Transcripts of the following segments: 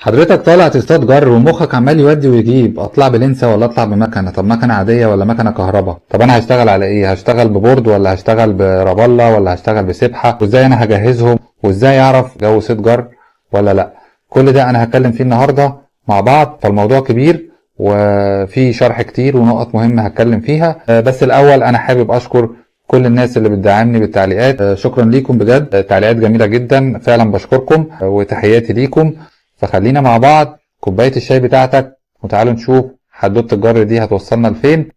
حضرتك طالع تصطاد جر ومخك عمال يودي ويجيب، اطلع بلنسة ولا اطلع بمكنه؟ طب مكنه عاديه ولا مكنه كهرباء؟ طب انا هشتغل على ايه؟ هشتغل ببورد ولا هشتغل برابله ولا هشتغل بسبحه؟ وازاي انا هجهزهم؟ وازاي اعرف جو صيد جر ولا لا؟ كل ده انا هتكلم فيه النهارده مع بعض. فالموضوع كبير وفي شرح كتير ونقط مهمه هتكلم فيها. بس الاول انا حابب اشكر كل الناس اللي بتدعمني بالتعليقات. شكرا ليكم بجد، تعليقات جميله جدا فعلا، بشكركم وتحياتي ليكم. فخلينا مع بعض كوباية الشاي بتاعتك وتعالوا نشوف حدوتة الجر دي هتوصلنا لفين.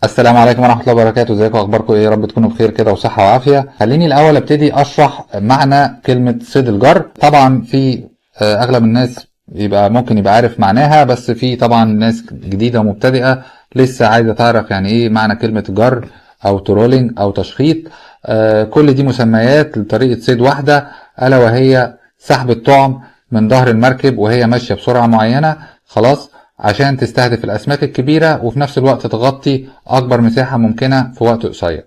السلام عليكم ورحمة الله وبركاته، ازيكم اخباركم ايه؟ يا رب تكونوا بخير كده وصحة وعافية. خليني الاول ابتدي اشرح معنى كلمة صيد الجر. طبعا في اغلب الناس ممكن يبقى عارف معناها، بس في طبعا ناس جديدة ومبتدئة لسه عايزة تعرف يعني ايه معنى كلمة جر او ترولينج او تشخيط. كل دي مسميات لطريقة صيد واحدة، الا وهي سحب الطعم من ظهر المركب وهي ماشية بسرعة معينة، خلاص، عشان تستهدف الأسماك الكبيرة وفي نفس الوقت تغطي أكبر مساحة ممكنة في وقت قصير.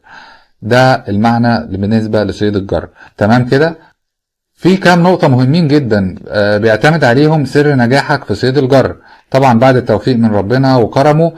ده المعنى بالنسبة لصيد الجر. تمام كده؟ في كام نقطة مهمين جدا بيعتمد عليهم سر نجاحك في صيد الجر، طبعا بعد التوفيق من ربنا وكرمه،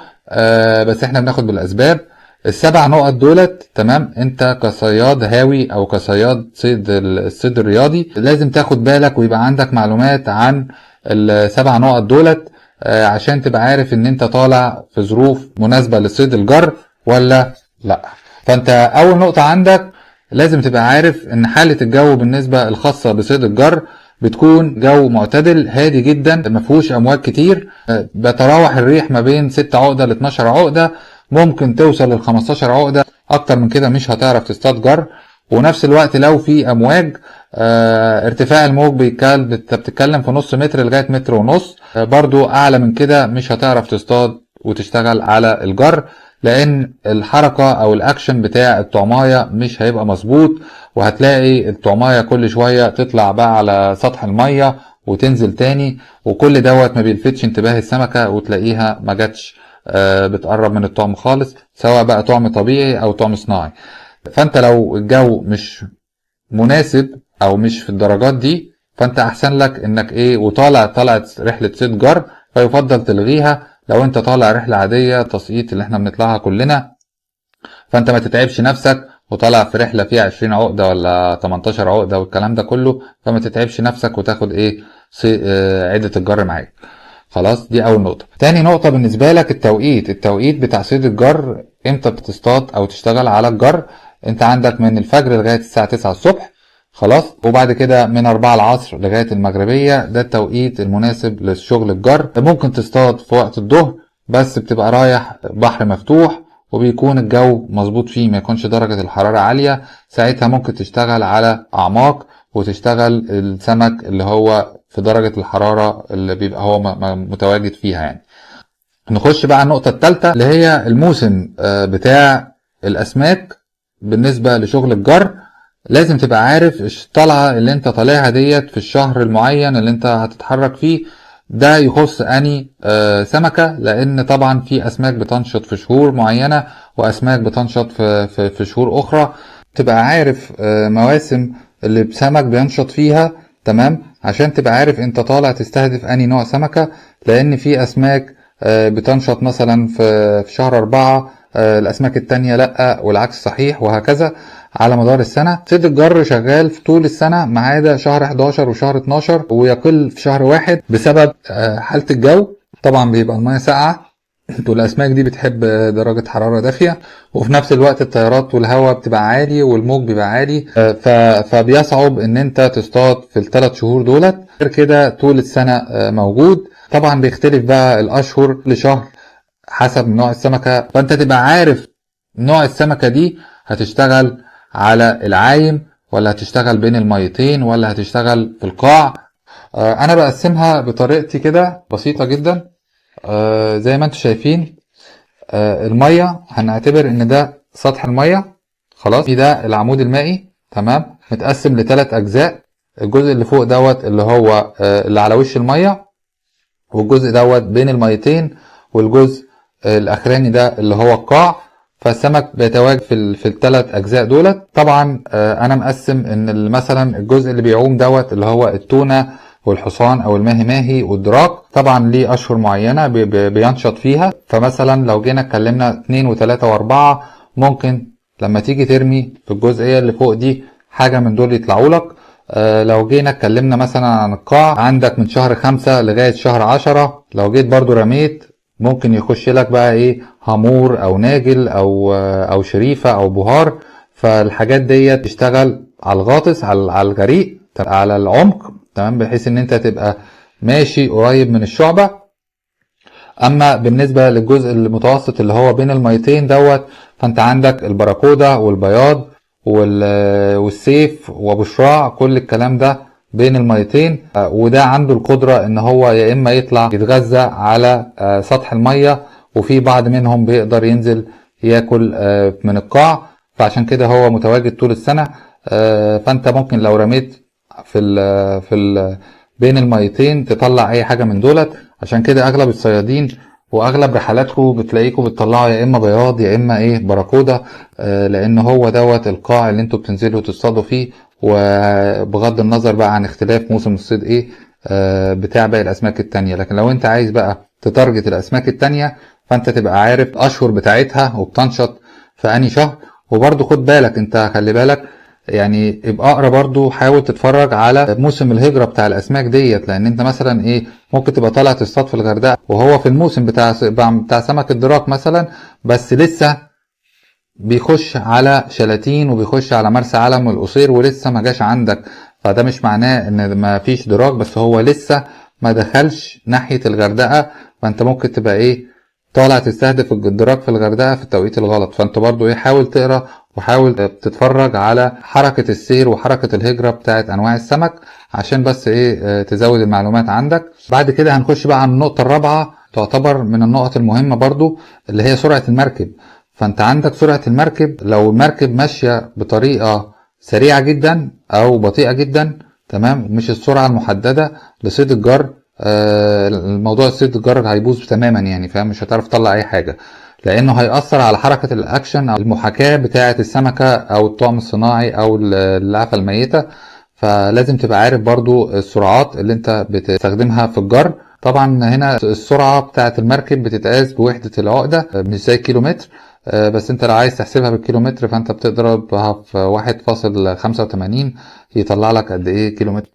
بس احنا بناخد بالأسباب. السبع نقط دولت، تمام، انت كصياد هاوي او كصياد الصيد الرياضي لازم تاخد بالك ويبقى عندك معلومات عن السبع نقط دولت، عشان تبقى عارف ان انت طالع في ظروف مناسبة لصيد الجر ولا لا. فانت اول نقطة عندك لازم تبقى عارف ان حالة الجو بالنسبة الخاصة بصيد الجر بتكون جو معتدل هادي جدا، مفهوش امواج كتير، بتراوح الريح ما بين 6 عقدة ل 12 عقدة، ممكن توصل لل 15 عقدة، اكتر من كده مش هتعرف تصطاد جر. ونفس الوقت لو في امواج، ارتفاع الموج بتتكلم في نص متر لغاية متر ونص، برضو اعلى من كده مش هتعرف تصطاد وتشتغل على الجر، لان الحركة او الاكشن بتاع الطعماية مش هيبقى مظبوط، وهتلاقي الطعماية كل شوية تطلع بقى على سطح المية وتنزل تاني، وكل دوت ما بيلفتش انتباه السمكة وتلاقيها ما جاتش بتقرب من الطعم خالص، سواء بقى طعم طبيعي او طعم صناعي. فانت لو الجو مش مناسب او مش في الدرجات دي، فانت احسن لك انك ايه، طلعت رحلة صيد جر فيفضل تلغيها. لو انت طالع رحلة عادية تسقيط اللي احنا بنطلعها كلنا، فانت ما تتعبش نفسك وطالع في رحلة فيها 20 عقدة ولا 18 عقدة والكلام ده كله، فما تتعبش نفسك وتاخد ايه عدة الجر معاك. خلاص، دي اول نقطة. تاني نقطة بالنسبة لك التوقيت بتاع صيد الجر، امتى بتصطاد او تشتغل على الجر. انت عندك من الفجر لغاية الساعة 9 الصبح، خلاص، وبعد كده من 4 العصر لغاية المغربية، ده التوقيت المناسب للشغل الجر. ممكن تصطاد في وقت الظهر، بس بتبقى رايح بحر مفتوح وبيكون الجو مظبوط فيه، ما يكونش درجة الحرارة عالية، ساعتها ممكن تشتغل على أعماق وتشتغل السمك اللي هو في درجة الحرارة اللي بيبقى هو متواجد فيها يعني. نخش بقى على النقطة الثالثة اللي هي الموسم بتاع الأسماك. بالنسبة لشغل الجر لازم تبقى عارف الطلعة اللي انت طالعها ديت في الشهر المعين اللي انت هتتحرك فيه، ده يخص اني سمكة، لان طبعا في اسماك بتنشط في شهور معينة واسماك بتنشط في شهور اخرى. تبقى عارف مواسم اللي بسمك بينشط فيها، تمام، عشان تبقى عارف انت طالع تستهدف اني نوع سمكة، لان في اسماك بتنشط مثلا في شهر 4، الاسماك التانية لا، والعكس صحيح، وهكذا على مدار السنة. صيد الجر شغال في طول السنة ما عدا شهر 11 وشهر 12، ويقل في شهر 1 بسبب حالة الجو. طبعا بيبقى المياه ساقعة والاسماك دي بتحب درجة حرارة دافية، وفي نفس الوقت التيارات والهواء بتبقى عالي والموج بيبقى عالي، فبيصعب ان انت تصطاد في ال3 شهور دولت. غير كده طول السنة موجود. طبعا بيختلف بقى الاشهر لشهر حسب نوع السمكة، فانت تبقى عارف نوع السمكة دي هتشتغل على العايم ولا هتشتغل بين الميتين ولا هتشتغل في القاع. انا بقسمها بطريقتي كده بسيطة جدا. زي ما انتم شايفين، المية هنعتبر ان ده سطح المية، خلاص، ده العمود المائي، تمام، متقسم ل3 اجزاء. الجزء اللي فوق دوت اللي هو اللي على وش المية، والجزء دوت بين الميتين، والجزء الاخراني ده اللي هو القاع. فالسمك بيتواجد في الثلاث اجزاء دولت. طبعا انا مقسم ان مثلا الجزء اللي بيعوم دوت اللي هو التونه والحصان او الماهي ماهي والدراك، طبعا ليه اشهر معينه بينشط فيها. فمثلا لو جينا اتكلمنا 2 و3 و4 ممكن لما تيجي ترمي في الجزئيه اللي فوق دي حاجه من دول يطلعوا لك. لو جينا اتكلمنا مثلا عن القاع، عندك من شهر 5 لغايه شهر 10، لو جيت برضو رميت ممكن يخش لك بقى ايه هامور او ناجل او شريفه او بهار. فالحاجات ديت تشتغل على الغاطس، على الغريق، على العمق، تمام، بحيث ان انت تبقى ماشي قريب من الشعبة. اما بالنسبة للجزء المتوسط اللي هو بين الميتين دوت، فانت عندك البراكودا والبياض والسيف وابو شراع، كل الكلام ده بين الميتين. وده عنده القدرة ان هو يا اما يطلع يتغذى على سطح المية، وفي بعض منهم بيقدر ينزل ياكل من القاع، فعشان كده هو متواجد طول السنة. فانت ممكن لو رميت في ال بين الميتين تطلع اي حاجه من دولت. عشان كده اغلب الصيادين واغلب رحلاتكم بتلاقيكم بتطلعوا يا اما بياض يا اما ايه براكودا، لان هو دوت القاع اللي انتوا بتنزلوا تصطادوا فيه. وبغض النظر بقى عن اختلاف موسم الصيد ايه بتاع باقي الاسماك التانية. لكن لو انت عايز بقى تتارجت الاسماك التانية، فانت تبقى عارف اشهر بتاعتها وبتنشط في انهي شهر. وبرضو خد بالك، انت خلي بالك يعني ابقى اقرا برضو، حاول تتفرج على موسم الهجرة بتاع الاسماك ديت، لان انت مثلا ايه ممكن تبقى طالع تصطاد في الغردقة وهو في الموسم بتاع سمك الدراك مثلا، بس لسه بيخش على شلاتين وبيخش على مرسى علم والقصير ولسه ما جاش عندك. فده مش معناه ان ما فيش دراك، بس هو لسه ما دخلش ناحية الغردقة. فانت ممكن تبقى ايه طالع تستهدف الدراك في الغردقة في التوقيت الغلط. فانت برضو ايه حاول تقرا وحاول تتفرج على حركة السير وحركة الهجرة بتاعت انواع السمك، عشان بس ايه تزود المعلومات عندك. بعد كده هنخش بقى على النقطة الرابعة، تعتبر من النقط المهمة برضو، اللي هي سرعة المركب. فانت عندك سرعة المركب، لو المركب ماشية بطريقة سريعة جدا او بطيئة جدا، تمام، مش السرعة المحددة لصيد الجر، الموضوع صيد الجر هيبوظ تماما يعني، فاهم، مش هتعرف تطلع اي حاجة، لانه هيأثر على حركة الاكشن او المحاكاة بتاعة السمكة او الطعم الصناعي او اللعفة الميتة. فلازم تبقى عارف برضو السرعات اللي انت بتستخدمها في الجر. طبعا هنا السرعة بتاعة المركب بتتقاس بوحدة العقدة، مش زي الكيلومتر، بس انت لو عايز تحسبها بالكيلومتر فانت بتضربها في 1.85 يطلع لك قد ايه كيلومتر.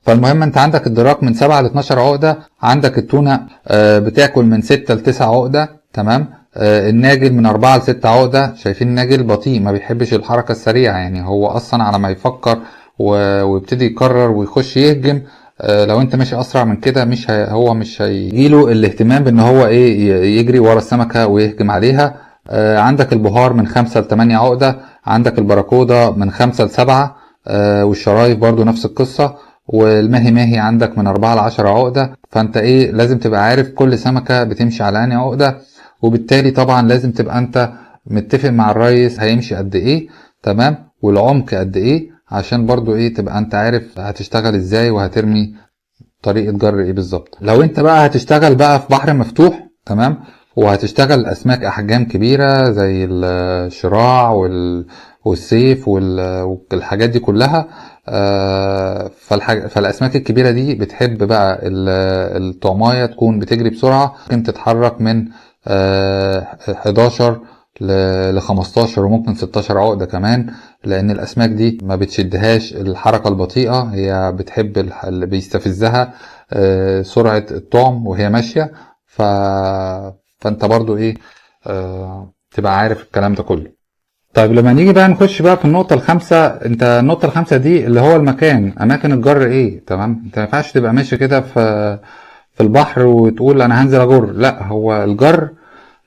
فالمهم انت عندك الدراك من 7 ل 12 عقدة، عندك التونة بتاكل من 6 ل 9 عقدة، تمام، الناجل من 4 ل 6 عقدة. شايفين الناجل بطيء، ما بيحبش الحركة السريعة، يعني هو اصلا على ما يفكر ويبتدي يقرر ويخش يهجم، لو انت ماشي اسرع من كده هو مش هيجيله الاهتمام بان هو ايه يجري ورا السمكة ويهجم عليها. عندك البهار من 5 ل 8 عقدة، عندك البراكودا من 5 ل 7، والشرايف برضو نفس القصة، والماهي ماهي عندك من 4 ل 10 عقدة. فانت ايه لازم تبقى عارف كل سمكة بتمشي على انهي عقدة، وبالتالي طبعا لازم تبقى انت متفق مع الريس هيمشي قد ايه، تمام، والعمق قد ايه، عشان برضو ايه تبقى انت عارف هتشتغل ازاي وهترمي طريقة جر ايه بالظبط. لو انت بقى هتشتغل بقى في بحر مفتوح، تمام، وهتشتغل اسماك احجام كبيرة زي الشراع والسيف والحاجات دي كلها، فالاسماك الكبيرة دي بتحب بقى الطعماية تكون بتجري بسرعة، ممكن تتحرك من 11 ل 15 وممكن 16 عقدة كمان، لان الاسماك دي ما بتشدهاش الحركة البطيئة، هي بتحب اللي بيستفزها سرعة الطعم وهي ماشية. فانت برضو ايه تبقى عارف الكلام ده كله. طيب لما نيجي بقى نخش بقى في النقطة الخامسة، انت النقطة الخامسة دي اللي هو المكان، اماكن الجر ايه، تمام. انت ما ينفعش تبقى ماشي كده في البحر وتقول انا هنزل اجر، لا، هو الجر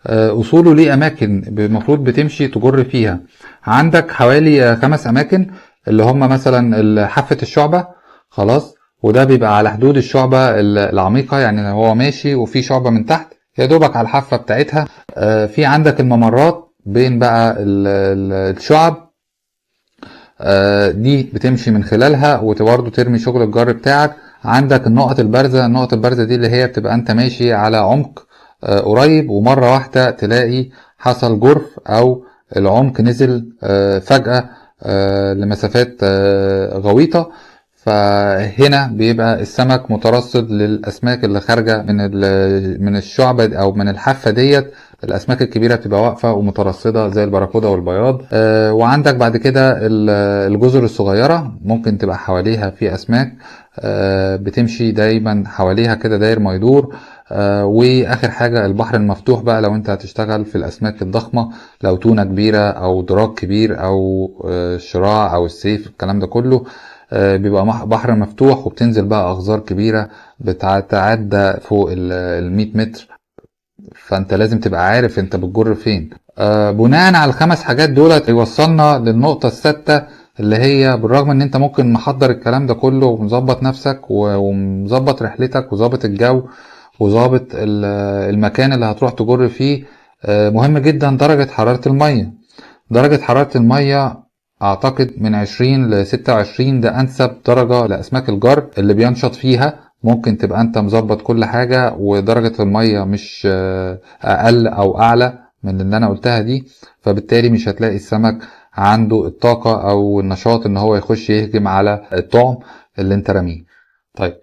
اصوله ليه اماكن المفروض بتمشي تجر فيها. عندك حوالي 5 اماكن، اللي هم مثلا حافة الشعبة، خلاص، وده بيبقى على حدود الشعبة العميقة، يعني هو ماشي وفي شعبة من تحت يا دوبك على الحافة بتاعتها. في عندك الممرات بين بقى الشعب، دي بتمشي من خلالها وبرضه ترمي شغل الجر بتاعك. عندك النقط البارزة، النقط البارزة دي اللي هي بتبقى انت ماشي على عمق قريب ومرة واحدة تلاقي حصل جرف او العمق نزل فجأة لمسافات غويطة، فهنا بيبقى السمك مترصد للاسماك اللي خارجه من الشعبة او من الحافة ديت. الاسماك الكبيرة بتبقى واقفة ومترصدة زي البراكودا والبياض. وعندك بعد كده الجزر الصغيرة ممكن تبقى حواليها في اسماك بتمشي دايما حواليها كده داير ما يدور. واخر حاجة البحر المفتوح بقى، لو انت هتشتغل في الاسماك الضخمة، لو تونة كبيرة او دراك كبير او شراع او السيف، الكلام ده كله بيبقى بحر مفتوح، وبتنزل بقى اغزار كبيرة بتتعدى فوق ال100 متر، فانت لازم تبقى عارف انت بتجر فين. بناء على الخمس حاجات دولت يوصلنا للنقطة السادسة، اللي هي بالرغم ان انت ممكن محضر الكلام ده كله ومظبط نفسك ومظبط رحلتك وظابط الجو وظابط المكان اللي هتروح تجر فيه، مهم جدا درجة حرارة المية. درجة حرارة المية اعتقد من 20 ل 26 ده انسب درجة لاسماك الجر اللي بينشط فيها. ممكن تبقى انت مظبط كل حاجة ودرجة المية مش اقل او اعلى من اللي انا قلتها دي، فبالتالي مش هتلاقي السمك عنده الطاقة او النشاط ان هو يخش يهجم على الطعم اللي انت رميه. طيب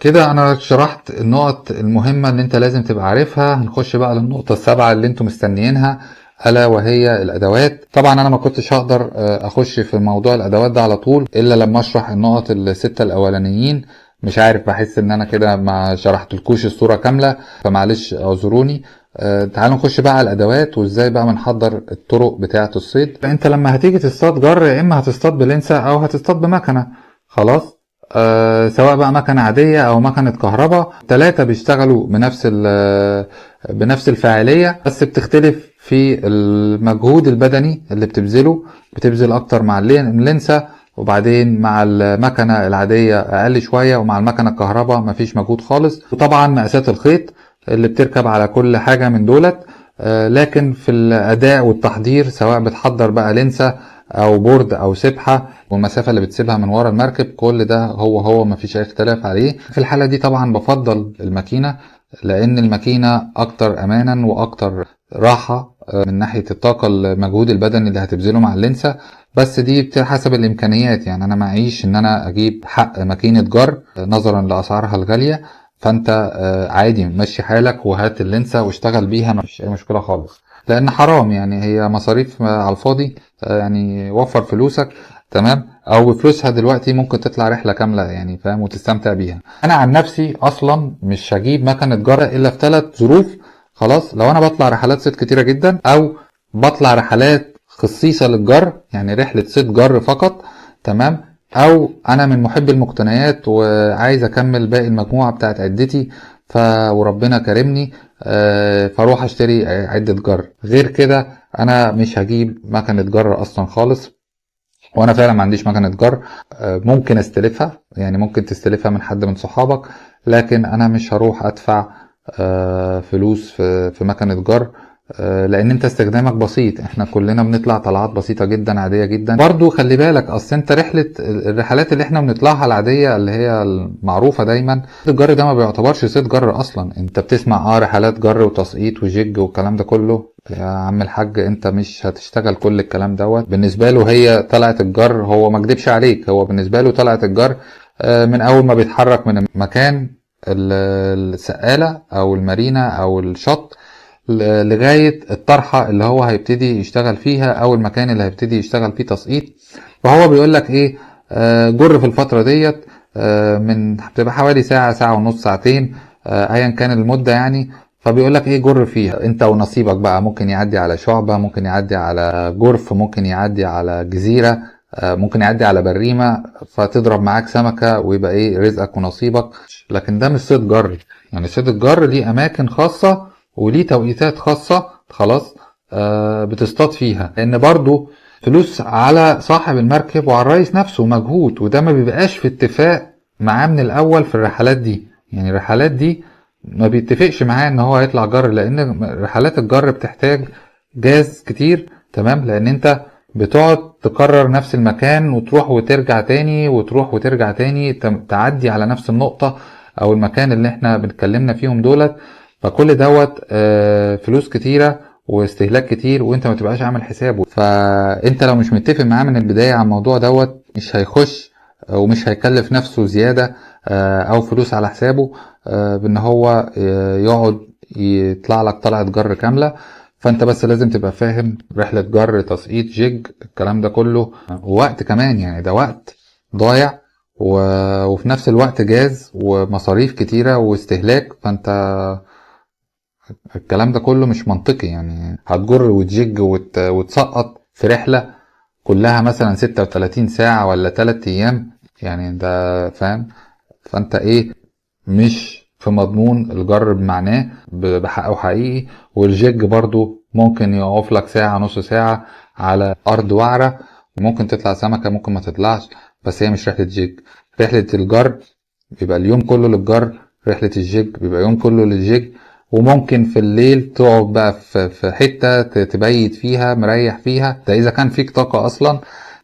كده انا شرحت النقط المهمة اللي انت لازم تبقى عارفها. هنخش بقى للنقطة السابعة اللي انتم مستنيينها، الا وهي الادوات. طبعا انا ما كنتش هقدر اخش في موضوع الادوات ده على طول الا لما اشرح النقط الستة الاولانيين. مش عارف، بحس ان انا كده ما شرحتلكوش الصورة كاملة، فمعلش اعذروني. تعالوا نخش بقى على الادوات وازاي بقى بنحضر الطرق بتاعة الصيد. انت لما هتيجي تصطاد جر، يا اما هتصطاد بلنسة او هتصطاد بمكنة، خلاص. سواء بقى مكنة عادية او مكنة كهرباء، 3 بيشتغلوا بنفس الفاعلية، بس بتختلف في المجهود البدني اللي بتبذل اكتر مع اللينسة، وبعدين مع المكنة العادية اقل شوية، ومع المكنة الكهرباء مفيش مجهود خالص. وطبعا مقاسات الخيط اللي بتركب على كل حاجة من دولت. لكن في الاداء والتحضير، سواء بتحضر بقى لنسة او بورد او سبحة، والمسافة اللي بتسيبها من ورا المركب، كل ده هو مفيش اي اختلاف عليه. في الحالة دي طبعا بفضل الماكينة، لان الماكينة اكتر امانا واكتر راحة من ناحية الطاقة المجهود البدني اللي هتبذله مع اللنسة. بس دي حسب الامكانيات، يعني انا معيش ان انا اجيب حق ماكينة جر نظرا لاسعارها الغالية، فانت عادي مشي حالك وهات اللنسة واشتغل بيها، مفيش اي مشكلة خالص، لان حرام يعني، هي مصاريف على الفاضي. يعني وفر فلوسك، تمام، او بفلوسها دلوقتي ممكن تطلع رحلة كاملة يعني، فاهم، وتستمتع بيها. انا عن نفسي اصلا مش هجيب مكنة جر الا في 3 ظروف. خلاص، لو انا بطلع رحلات صيد كتيرة جدا، او بطلع رحلات خصيصة للجر، يعني رحلة صيد جر فقط، تمام، او انا من محب المقتنيات وعايز اكمل باقي المجموعة بتاعت عدتي، وربنا كرمني فاروح اشتري عدة جر. غير كده انا مش هجيب مكنة جر اصلا خالص، وانا فعلا ما عنديش مكنة جر. ممكن استلفها، يعني ممكن تستلفها من حد من صحابك، لكن انا مش هروح ادفع فلوس في مكنة جر، لان انت استخدامك بسيط. احنا كلنا بنطلع طلعات بسيطة جدا عادية جدا. برضو خلي بالك، اصل انت الرحلات اللي احنا بنطلعها العادية اللي هي المعروفة دايما، الجر ده ما بيعتبرش صيد جر اصلا. انت بتسمع رحلات جر وتسقيط وجيج والكلام ده كله، يا عم الحاج انت مش هتشتغل كل الكلام دوت. بالنسبة له هي طلعت الجر، هو ما كدبش عليك، هو بالنسبة له طلعت الجر من اول ما بيتحرك من مكان السقالة او المارينا او الشط لغاية الطرحة اللي هو هيبتدي يشتغل فيها، او المكان اللي هيبتدي يشتغل فيه تسقيط. فهو بيقول لك ايه، جر في الفترة ديت من بتبقى حوالي ساعة، ساعة ونص، ساعتين، ايا كان المدة يعني. فبيقول لك ايه، جر فيها انت ونصيبك بقى. ممكن يعدي على شعبة، ممكن يعدي على جرف، ممكن يعدي على جزيرة، ممكن يعدي على بريمة، فتضرب معاك سمكة ويبقى ايه رزقك ونصيبك. لكن ده مش صيد جر. يعني صيد الجر ليه اماكن خاصة وليه توقيتات خاصة، خلاص، بتصطاد فيها، لان برضو فلوس على صاحب المركب وعلى الرئيس نفسه مجهود، وده ما بيبقاش في اتفاق معاه من الاول في الرحلات دي. يعني الرحلات دي ما بيتفقش معاه ان هو يطلع جر، لان رحلات الجر بتحتاج جاز كتير، تمام، لان انت بتقعد تكرر نفس المكان وتروح وترجع تاني وتروح وترجع تاني، تعدي على نفس النقطة او المكان اللي احنا بنتكلمنا فيهم دولت. فكل دوت فلوس كتيرة واستهلاك كتير وانت ما تبقاش عامل حسابه. فانت لو مش متفق معاه من البداية على الموضوع دوت مش هيخش ومش هيكلف نفسه زيادة او فلوس على حسابه بان هو يقعد يطلع لك طلعة جر كاملة. فانت بس لازم تبقى فاهم رحلة جر، تسقيط، جيج، الكلام ده كله ووقت كمان، يعني ده وقت ضايع وفي نفس الوقت جاز ومصاريف كتيرة واستهلاك. فانت الكلام ده كله مش منطقي، يعني هتجر وتجيج وتسقط في رحلة كلها مثلا 36 ساعة ولا 3 ايام، يعني ده فاهم. فانت ايه، مش في مضمون الجر بمعناه بحقه حقيقي. والجيج برضو ممكن يقف لك ساعة، نص ساعة على ارض وعرة، ممكن تطلع سمكة ممكن ما تطلعش، بس هي مش رحلة جيج. رحلة الجر بيبقى اليوم كله للجر، رحلة الجيج بيبقى يوم كله للجيج. وممكن في الليل تقعد بقى في حتة تبيت فيها مريح فيها، ده اذا كان فيك طاقة اصلا.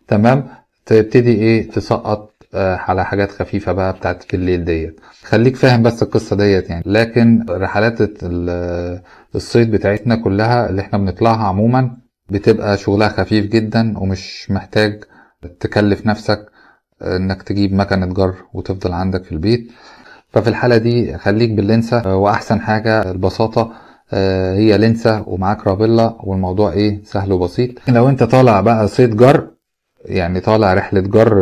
تمام. تبتدي ايه تسقط على حاجات خفيفة بقى بتاعت في الليل ديت. خليك فاهم بس القصة ديت يعني. لكن رحلات الصيد بتاعتنا كلها اللي احنا بنطلعها عموما بتبقى شغلها خفيف جدا ومش محتاج تكلف نفسك انك تجيب مكنة جر وتفضل عندك في البيت. ففي الحالة دي خليك باللينسة، واحسن حاجة البساطة، هي لينسة ومعاك رابلة والموضوع ايه سهل وبسيط. لو انت طالع بقى صيد جر، يعني طالع رحلة جر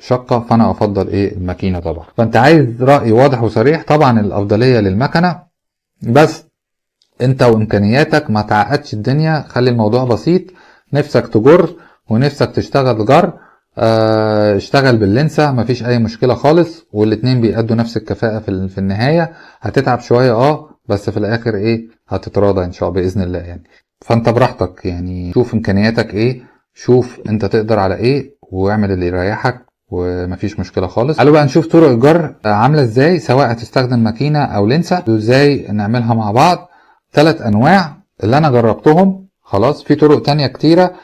شقة، فانا افضل ايه الماكينة طبعا. فانت عايز رأي واضح وصريح، طبعا الافضلية للمكنة، بس انت وامكانياتك ما تعقدش الدنيا، خلي الموضوع بسيط. نفسك تجر ونفسك تشتغل جر، اشتغل باللينسة مفيش اي مشكلة خالص، والاتنين بيأدوا نفس الكفاءة في النهاية. هتتعب شوية بس في الاخر ايه هتتراضى ان شاء الله بإذن الله يعني. فانت براحتك يعني، شوف امكانياتك ايه، شوف انت تقدر على ايه واعمل اللي يريحك ومفيش مشكلة خالص. تعالوا بقى نشوف طرق الجر عاملة ازاي، سواء هتستخدم ماكينة او لينسة، وازاي نعملها مع بعض. 3 انواع اللي انا جربتهم، خلاص في طرق تانية كتيرة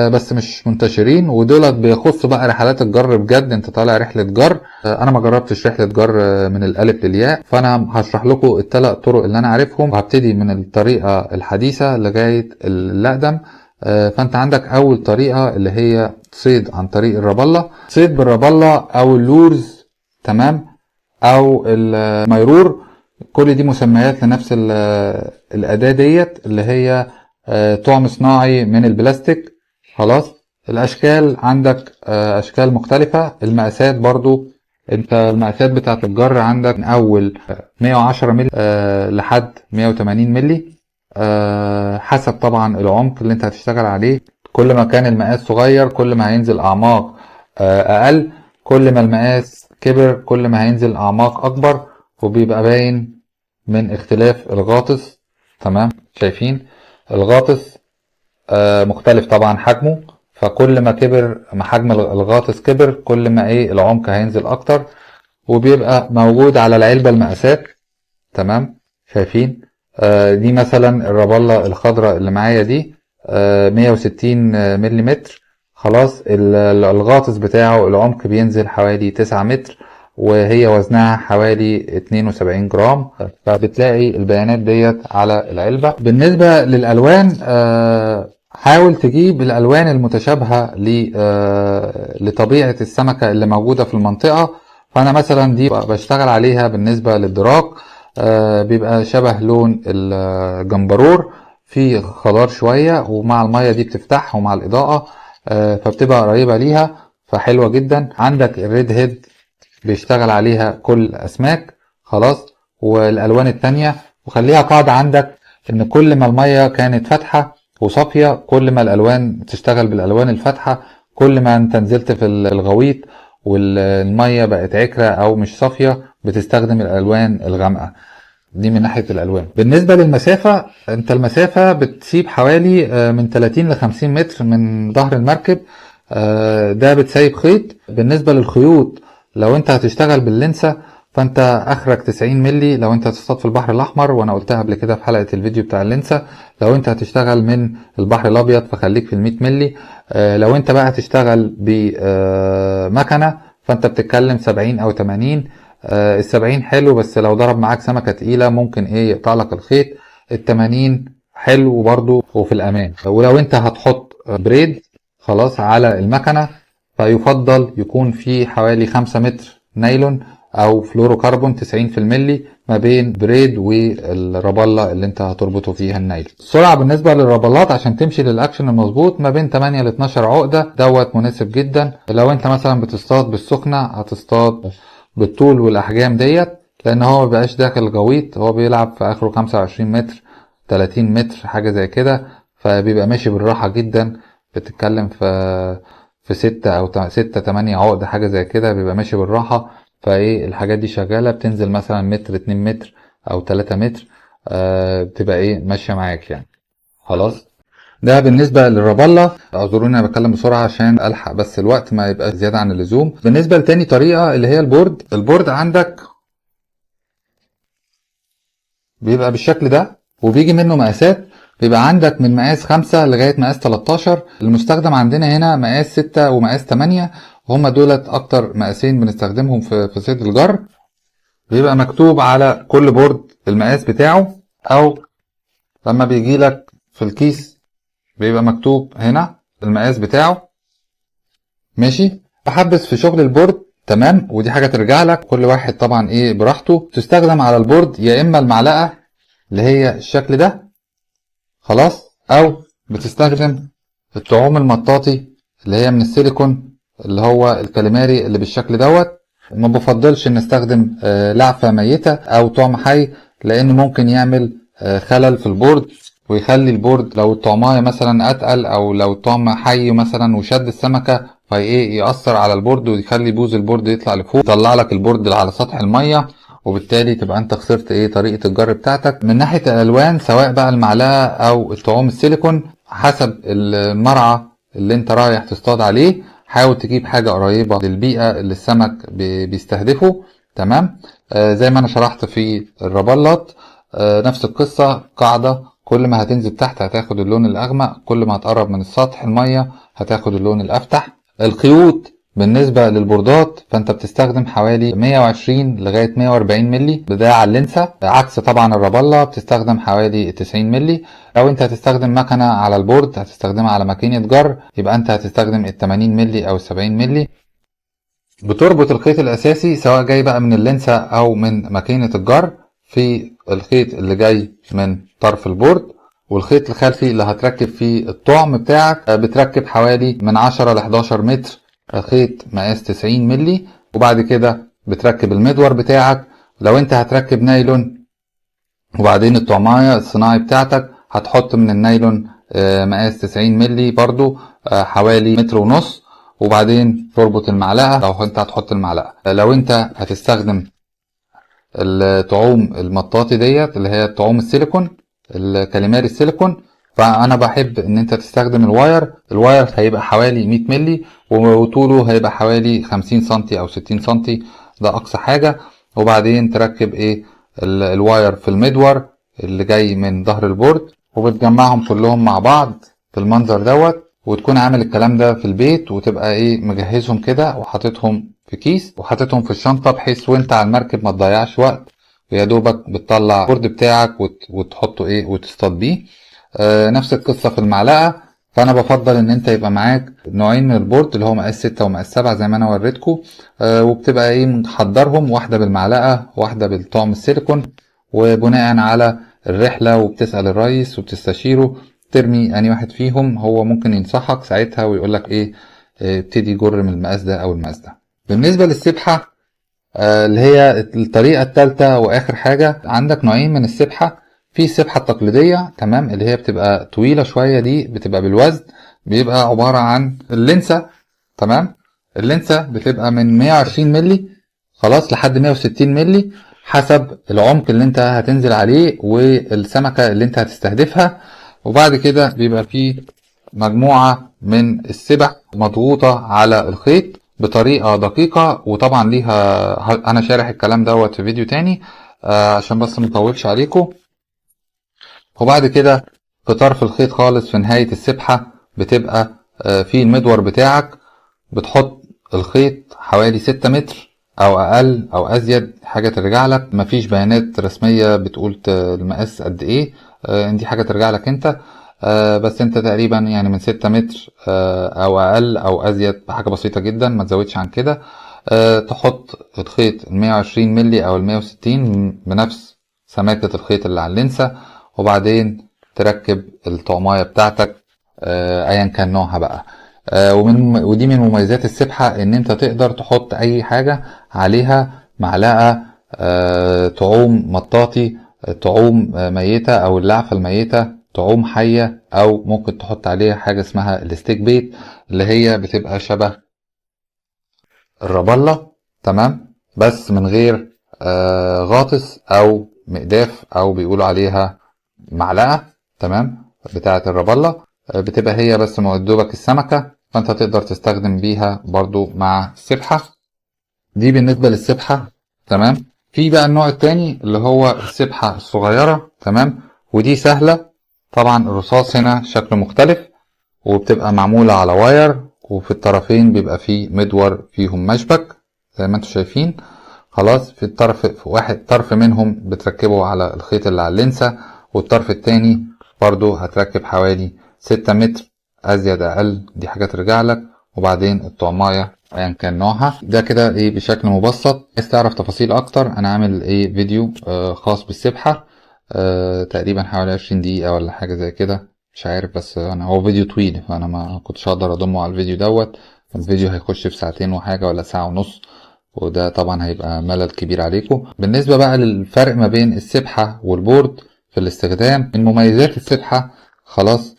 بس مش منتشرين، ودولت بيخصوا بقى رحلات الجر بجد. انت طالع رحلة جر، انا ما جربتش رحلة جر من الالف للياء، فانا هشرح لكم ال3 طرق اللي انا عارفهم، وهبتدي من الطريقة الحديثة لغاية الاقدم. فانت عندك اول طريقة اللي هي صيد عن طريق الرابلة، صيد بالرابلة او اللورز، تمام، او الميرور. كل دي مسميات لنفس الأداة ديت اللي هي طعم صناعي من البلاستيك. خلاص. الأشكال عندك أشكال مختلفة. المقاسات برضو، انت المقاسات بتاعت الجر عندك من أول 110 ملي لحد 180 ملي، حسب طبعا العمق اللي انت هتشتغل عليه. كل ما كان المقاس صغير كل ما هينزل أعماق أقل، كل ما المقاس كبر كل ما هينزل أعماق أكبر، وبيبقى باين من اختلاف الغاطس. تمام. شايفين الغاطس مختلف طبعا حجمه، فكل ما كبر ما حجم الغاطس كبر كل ما ايه العمق هينزل اكتر، وبيبقى موجود على العلبة المقاسات. تمام. شايفين دي مثلا الرابلة الخضراء اللي معايا دي 160 ملم. خلاص. الغاطس بتاعه العمق بينزل حوالي 9 متر، وهي وزنها حوالي 72 جرام. فبتلاقي البيانات ديت على العلبة. بالنسبة للألوان حاول تجيب الألوان المتشابهة لطبيعة السمكة اللي موجودة في المنطقة. فأنا مثلا دي بشتغل عليها بالنسبة للدراك، بيبقى شبه لون الجمبرور، في خضار شوية، ومع المية دي بتفتح ومع الإضاءة فبتبقى قريبة ليها، فحلوة جدا. عندك الريد هيد بيشتغل عليها كل الأسماك. خلاص. والألوان التانية، وخليها قاعدة عندك إن كل ما المية كانت فاتحة وصافية كل ما الألوان تشتغل بالألوان الفاتحة، كل ما أنت نزلت في الغويط والمية بقت عكرة أو مش صافية بتستخدم الألوان الغامقة. دي من ناحية الألوان. بالنسبة للمسافة، أنت المسافة بتسيب حوالي من 30 ل 50 متر من ظهر المركب، ده بتسيب خيط. بالنسبة للخيوط، لو أنت هتشتغل باللنسة فأنت آخرك 90 ملي لو أنت هتصطاد في البحر الأحمر، وأنا قلتها قبل كده في حلقة الفيديو بتاع اللنسة. لو أنت هتشتغل من البحر الأبيض فخليك في 100 ملي. لو أنت بقى هتشتغل بمكنة فأنت بتتكلم 70 أو 80. ال70 حلو، بس لو ضرب معاك سمكة تقيلة ممكن ايه يقطع لك الخيط. ال80 حلو برضو وفي الامان. ولو انت هتحط بريد خلاص على المكنة، فيفضل يكون في حوالي 5 متر نايلون او فلوروكربون 90 في الملي ما بين بريد والرابلة اللي انت هتربطه فيها النايلون. السرعة بالنسبة للرابلات عشان تمشي للاكشن المظبوط ما بين 8 ل 12 عقدة، دوت مناسب جدا. لو انت مثلا بتصطاد بالسخنة هتصطاد بالطول والاحجام ديت، لان هو مبيبقاش داخل غويط، هو بيلعب في اخره 25 متر 30 متر حاجة زي كده، فبيبقى ماشي بالراحة جدا. بتتكلم في 6 أو 8 عقد حاجة زي كده، بيبقى ماشي بالراحة. فايه الحاجات دي شغالة، بتنزل مثلا متر 2 متر او 3 متر، بتبقى ايه ماشية معاك يعني. خلاص، ده بالنسبة للرابلة. اعذروني انا بتكلم بسرعة عشان الحق بس الوقت ما يبقى زيادة عن اللزوم. بالنسبة لتاني طريقة اللي هي البورد عندك بيبقى بالشكل ده، وبيجي منه مقاسات. بيبقى عندك من مقاس 5 لغاية مقاس 13. المستخدم عندنا هنا مقاس 6 ومقاس 8، هما دولت اكتر مقاسين بنستخدمهم في صيد الجر. بيبقى مكتوب على كل بورد المقاس بتاعه، او لما بيجي لك في الكيس بيبقى مكتوب هنا المقاس بتاعه. ماشي، احبس في شغل البورد تمام، ودي حاجة ترجع لك، كل واحد طبعا ايه براحته. تستخدم على البورد يا اما المعلقة اللي هي الشكل ده خلاص، او بتستخدم الطعوم المطاطي اللي هي من السيليكون اللي هو الكاليماري اللي بالشكل دوت. ما بفضلش ان استخدم لعفة ميتة او طعم حي، لان ممكن يعمل خلل في البورد، ويخلي البورد لو الطعماية مثلا اتقل او لو الطعم حي مثلا وشد السمكة فايه يأثر على البورد ويخلي بوز البورد يطلع لفوق، يطلع لك البورد على سطح المية، وبالتالي تبقى انت خسرت ايه طريقة الجر بتاعتك. من ناحية الالوان سواء بقى المعلقة او الطعوم السيليكون حسب المرعى اللي انت رايح تصطاد عليه، حاول تجيب حاجة قريبة للبيئة اللي السمك بيستهدفه. تمام، زي ما انا شرحت في الرابلات، نفس القصة قاعدة، كل ما هتنزل تحت هتاخد اللون الاغمق، كل ما هتقرب من السطح المية هتاخد اللون الافتح. الخيوط بالنسبة للبوردات فانت بتستخدم حوالي 120 لغاية 140 ملي، ده على اللينسة، عكس طبعا الرابلة بتستخدم حوالي 90 ملي. لو انت هتستخدم مكنة على البورد هتستخدمها على ماكينة جر، يبقى انت هتستخدم ال 80 ملي او 70 ملي. بتربط الخيط الاساسي سواء جاي بقى من اللينسة او من ماكينة الجر في الخيط اللي جاي من طرف البورد، والخيط الخلفي اللي هتركب فيه الطعم بتاعك بتركب حوالي من 10 ل 11 متر خيط مقاس 90 ملي. وبعد كده بتركب المدور بتاعك. لو انت هتركب نايلون وبعدين الطعماية الصناعي بتاعتك هتحط من النايلون مقاس 90 ملي برضو حوالي متر ونص، وبعدين تربط المعلقة لو انت هتحط المعلقة. لو انت هتستخدم الطعوم المطاطي ديت اللي هي الطعوم السيليكون الكاليماري السيليكون، فانا بحب ان انت تستخدم الواير هيبقى حوالي 100 ملي وطوله هيبقى حوالي 50 سنتي او 60 سنتي، ده اقصى حاجة. وبعدين تركب ايه الواير في المدور اللي جاي من ظهر البورد، وبتجمعهم كلهم مع بعض بالمنظر دوت، وتكون عامل الكلام ده في البيت، وتبقى ايه مجهزهم كده وحاططهم في كيس وحاططهم في الشنطة، بحيث وانت على المركب ما تضيعش وقت، ويا دوبك بتطلع البورد بتاعك وتحطه ايه وتصطاد بيه. نفس القصة في المعلقة، فانا بفضل ان انت يبقى معاك نوعين من البورد اللي هو مقاس 6 ومقاس 7 زي ما انا وريتكم، وبتبقى ايه محضرهم، واحدة بالمعلقة واحدة بالطعم السيليكون، وبناء على الرحلة وبتسأل الرئيس وبتستشيره ترمي اني واحد فيهم، هو ممكن ينصحك ساعتها ويقولك ايه ابتدي جر من المقاس ده او المقاس ده. بالنسبة للسبحة اللي هي الطريقة الثالثة واخر حاجة، عندك نوعين من السبحة. في السبحة التقليدية تمام اللي هي بتبقى طويلة شوية، دي بتبقى بالوزن، بيبقى عبارة عن اللينسة. تمام، اللينسة بتبقى من 120 ملي خلاص لحد 160 ملي حسب العمق اللي انت هتنزل عليه والسمكة اللي انت هتستهدفها. وبعد كده بيبقى فيه مجموعة من السبح مضغوطة على الخيط بطريقة دقيقة، وطبعا ليها انا شارح الكلام دوت في فيديو تاني عشان بس مطولش عليكم. وبعد كده في طرف الخيط خالص في نهاية السبحة بتبقى في المدور بتاعك، بتحط الخيط حوالي 6 متر او اقل او ازيد، حاجة ترجع لك، مفيش بيانات رسمية بتقول المقاس قد ايه، دي حاجة ترجع لك انت. بس انت تقريبا يعني من 6 متر او اقل او ازيد بحاجة بسيطة جدا، ما تزودش عن كده. تحط الخيط 120 ملي او 160 بنفس سماكة الخيط اللي على اللينسة، وبعدين تركب الطعماية بتاعتك ايا كان نوعها بقى. ودي من مميزات السبحة، ان انت تقدر تحط اي حاجة عليها، معلقة، طعوم مطاطي، طعوم ميتة او اللعفة الميتة، طعوم حية، او ممكن تحط عليها حاجة اسمها الستيك بيت اللي هي بتبقى شبه الربلة، تمام، بس من غير غاطس او مقداف، او بيقولوا عليها معلقة، تمام، بتاعة الربلة. بتبقى هي بس مؤدبك السمكة، فانت تقدر تستخدم بيها برضو مع السبحة. دي بالنسبة للسبحة، تمام. في بقى النوع التاني اللي هو السبحة الصغيرة، تمام، ودي سهلة. طبعا الرصاص هنا شكله مختلف، وبتبقى معمولة على واير، وفي الطرفين بيبقى فيه مدور فيهم مشبك زي ما انتم شايفين. خلاص، في الطرف، في واحد طرف منهم بتركبه على الخيط اللي على اللينسة، والطرف التاني برضو هتركب حوالي 6 متر ازيد اقل، دي حاجة ترجع لك. وبعدين الطعماية ايا كان نوعها. ده كده ايه بشكل مبسط. عايز تعرف تفاصيل اكتر، انا عامل ايه فيديو خاص بالسبحة، تقريبا حوالي 20 دقيقة ولا حاجة زي كده، مش عارف، بس انا هو فيديو طويل فانا ما كنتش هقدر اضمه على الفيديو دوت. الفيديو هيخش في ساعتين وحاجة ولا ساعة ونص، وده طبعا هيبقى ملل كبير عليكم. بالنسبة بقى للفرق ما بين السبحة والبورد في الاستخدام، من مميزات السبحة خلاص،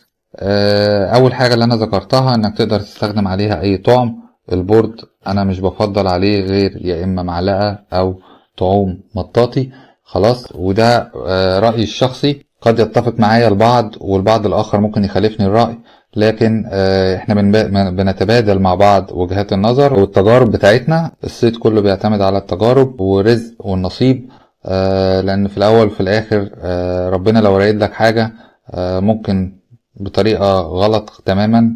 اول حاجة اللي انا ذكرتها انك تقدر تستخدم عليها اي طعم. البورد انا مش بفضل عليه غير يا اما معلقة او طعوم مطاطي، خلاص. وده رأيي الشخصي، قد يتفق معايا البعض والبعض الاخر ممكن يخالفني الرأي، لكن احنا بنتبادل مع بعض وجهات النظر والتجارب بتاعتنا. الصيد كله بيعتمد على التجارب والرزق والنصيب، لان في الاول وفي الاخر ربنا لو رايد لك حاجة ممكن بطريقة غلط تماما،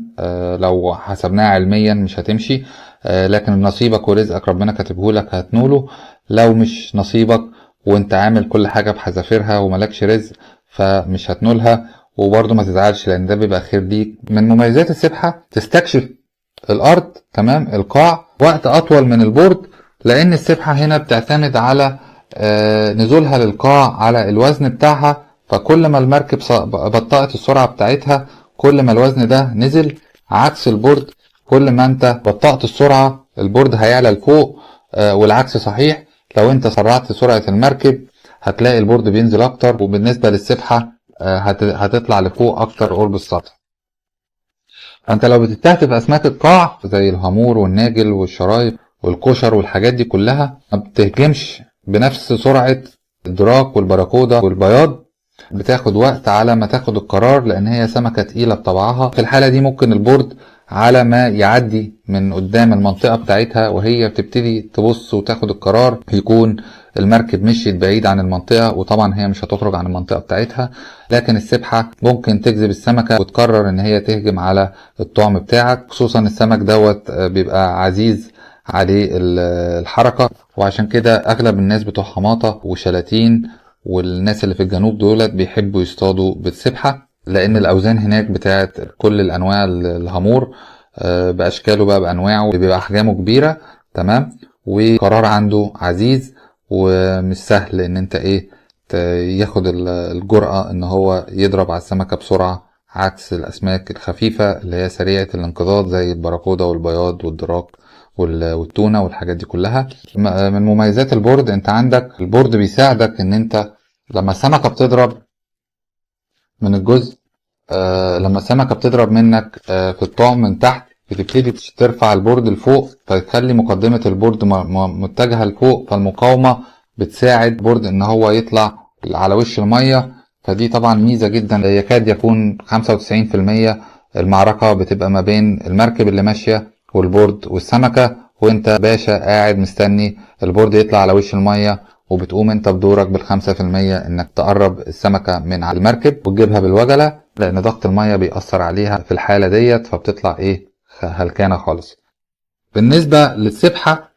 لو حسبناها علميا مش هتمشي، لكن نصيبك ورزقك ربنا كاتبهولك هتنوله. لو مش نصيبك وانت عامل كل حاجة بحذافيرها وملكش رزق فمش هتنولها، وبرضه ما تزعلش لان ده بيبقى خير ليك. من مميزات السبحة تستكشف الارض، تمام، القاع، وقت اطول من البورد، لان السبحة هنا بتعتمد على نزولها للقاع على الوزن بتاعها. فكل ما المركب بطأت السرعة بتاعتها كل ما الوزن ده نزل، عكس البورد كل ما انت بطأت السرعة البورد هيعلى لفوق، والعكس صحيح. لو انت سرعت سرعة المركب هتلاقي البورد بينزل اكتر، وبالنسبة للسبحة هتطلع لفوق اكتر قرب السطح. فانت لو بتستهدف اسماك القاع زي الهامور والناجل والشرايط والكشر والحاجات دي كلها، ما بتهجمش بنفس سرعة الدراك والبراكودا والبياض، بتاخد وقت على ما تاخد القرار لان هي سمكة تقيلة بطبعها. في الحالة دي ممكن البورد على ما يعدي من قدام المنطقة بتاعتها وهي بتبتدي تبص وتاخد القرار يكون المركب مشيت بعيد عن المنطقة، وطبعا هي مش هتخرج عن المنطقة بتاعتها. لكن السبحة ممكن تجذب السمكة وتقرر ان هي تهجم على الطعم بتاعك، خصوصا السمك دوت بيبقى عزيز عليه الحركة، وعشان كده اغلب الناس بتوع حماطة وشلاتين والناس اللي في الجنوب دولت بيحبوا يصطادوا بالسبحة، لان الاوزان هناك بتاعت كل الانواع الهامور باشكاله بقى بانواعه بيبقى احجامه كبيرة، تمام، وقرار عنده عزيز ومش سهل ان انت ايه ياخد الجرأة ان هو يضرب على السمكة بسرعة، عكس الاسماك الخفيفة اللي هي سريعة الانقضاض زي البراكودا والبياض والدراك والتونة والحاجات دي كلها. من مميزات البورد، انت عندك البورد بيساعدك ان انت لما السمكة بتضرب من الجزء لما السمكة بتضرب منك في الطعم من تحت، بتبتدي ترفع البورد لفوق، فتخلي مقدمة البورد متجهة لفوق، فالمقاومة بتساعد بورد ان هو يطلع على وش المية. فدي طبعا ميزة جدا، يكاد يكون 95% المعركة بتبقى ما بين المركب اللي ماشية والبورد والسمكة، وانت باشا قاعد مستني البورد يطلع على وش المية، وبتقوم انت بدورك بال5% انك تقرب السمكة من على المركب وتجيبها بالوجلة، لان ضغط المية بيأثر عليها في الحالة ديت، فبتطلع ايه هلكانة خالص. بالنسبة للسبحة،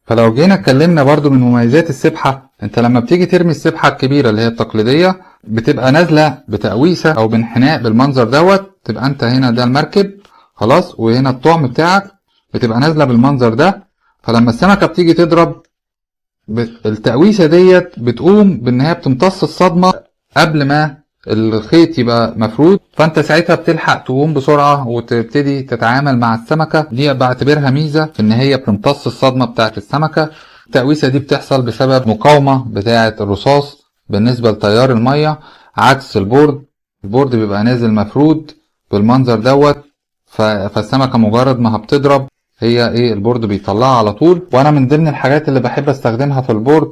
فلو جينا اتكلمنا برضو من مميزات السبحة انت لما بتيجي ترمي السبحة الكبيرة اللي هي التقليدية بتبقى نازلة بتقويسة او بانحناء بالمنظر دوت. تبقى انت هنا ده المركب خلاص، وهنا الطعم بتاعك بتبقى نازلة بالمنظر ده. فلما السمكة بتيجي تضرب التقويسة ديت بتقوم بان هي بتمتص الصدمة قبل ما الخيط يبقى مفرود، فانت ساعتها بتلحق تقوم بسرعة وتبتدي تتعامل مع السمكة. دي بعتبرها ميزة في ان هي بتمتص الصدمة بتاعت السمكة. التقويسة دي بتحصل بسبب مقاومة بتاعت الرصاص بالنسبة لتيار المية، عكس البورد. البورد بيبقى نازل مفرود بالمنظر دوت، فالسمكة مجرد ما بتضرب هي البورد بيطلعها على طول. وانا من ضمن الحاجات اللي بحب استخدمها في البورد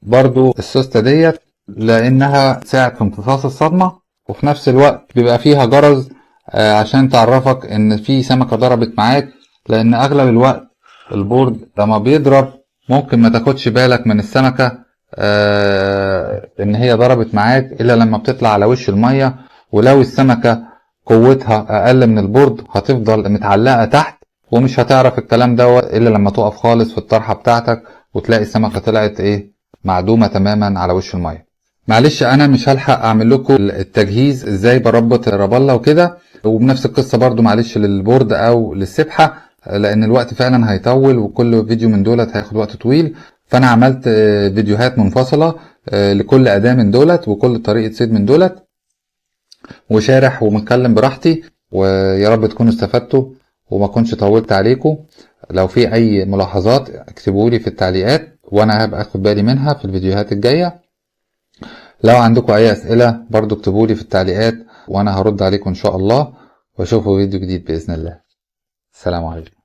برضو السوستة ديت، لانها تساعد في امتصاص الصدمة، وفي نفس الوقت بيبقى فيها جرس عشان تعرفك ان في سمكة ضربت معاك. لان اغلب الوقت البورد لما بيضرب ممكن ما تاخدش بالك من السمكة ان هي ضربت معاك الا لما بتطلع على وش المية. ولو السمكة قوتها اقل من البورد هتفضل متعلقة تحت، ومش هتعرف الكلام دوت الا لما تقف خالص في الطرحة بتاعتك وتلاقي السمكة طلعت معدومة تماما على وش المية. معلش انا مش هلحق اعمل لكم التجهيز ازاي بربط الرابلة وكده، وبنفس القصة برضو معلش للبورد او للسبحة، لان الوقت فعلا هيطول وكل فيديو من دولت هياخد وقت طويل. فانا عملت فيديوهات منفصلة لكل اداة من دولت وكل طريقة صيد من دولت، وشارح ومتكلم براحتي. ويا رب تكونوا استفدتوا وما كنتش طولت عليكم. لو في اي ملاحظات اكتبوا لي في التعليقات وانا هبقى اخد بالي منها في الفيديوهات الجاية. لو عندكم اي اسئلة برضو اكتبوا لي في التعليقات وانا هرد عليكم ان شاء الله، واشوفوا فيديو جديد باذن الله. السلام عليكم.